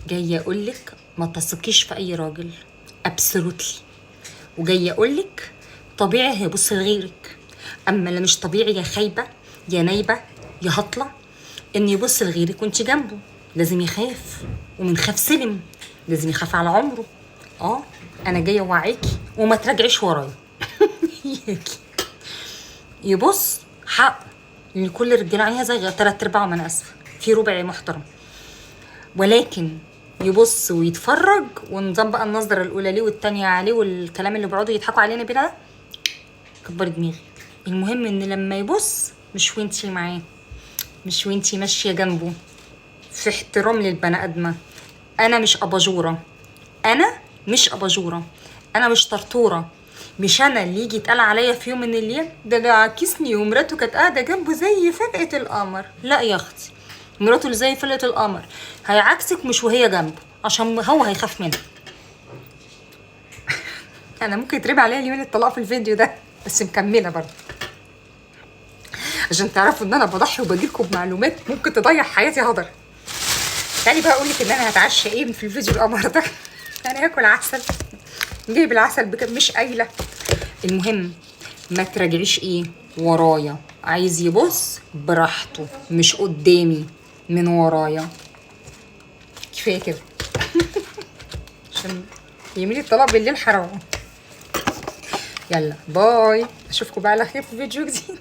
جايه اقولك ما تثقيش في اي راجل ابسولوتلي، وجايه اقولك طبيعي هيبص لغيرك، اما اللي مش طبيعي يا خايبه يا نايبه يا هطله ان يبص لغيرك وانت جنبه. لازم يخاف، ومن خاف سلم، لازم يخاف على عمره. انا جايه اوعيكي وما تراجعيش ورايا. يبص حق ان كل الرجاله عليها زي 3/4، ما انا اسفه في ربع محترم، ولكن يبص ويتفرج ونظام بقى النظره الاولى ليه والتانيه عليه والكلام اللي بيقعدوا يضحكوا علينا بيه ده، كبر دماغي. المهم ان لما يبص مش وانتي معاه، مش وانتي ماشيه جنبه، في احترام للبني ادمه. انا مش اباجوره، انا مش اباجوره، انا مش طرطوره. مش انا اللي يجي يتقال عليا في يوم من الايام ده عاكسني ومراته كانت قاعده جنبه زي فرقه القمر. لا يا اختي، مراته اللي زي فرقه القمر هيعكسك مش وهي جنبه، عشان هو هيخاف منها. انا ممكن يتربي عليا اليومين الطلاق في الفيديو ده، بس مكمله برضه عشان تعرفوا ان انا بضحي وبجيلكم بمعلومات ممكن تضيع حياتي هدر. تعالي بقى اقولك ان انا هتعشى ايه في الفيديو القمر ده. انا هاكل عسل، جايب العسل مش قايله. المهم ما تراجعيش ايه ورايا، عايز يبص براحته مش قدامي من ورايا. كفايه كده. عشان يميلي الطلاق بالليل حرام. يلا باي، اشوفكم بقى على خير في فيديو جديد.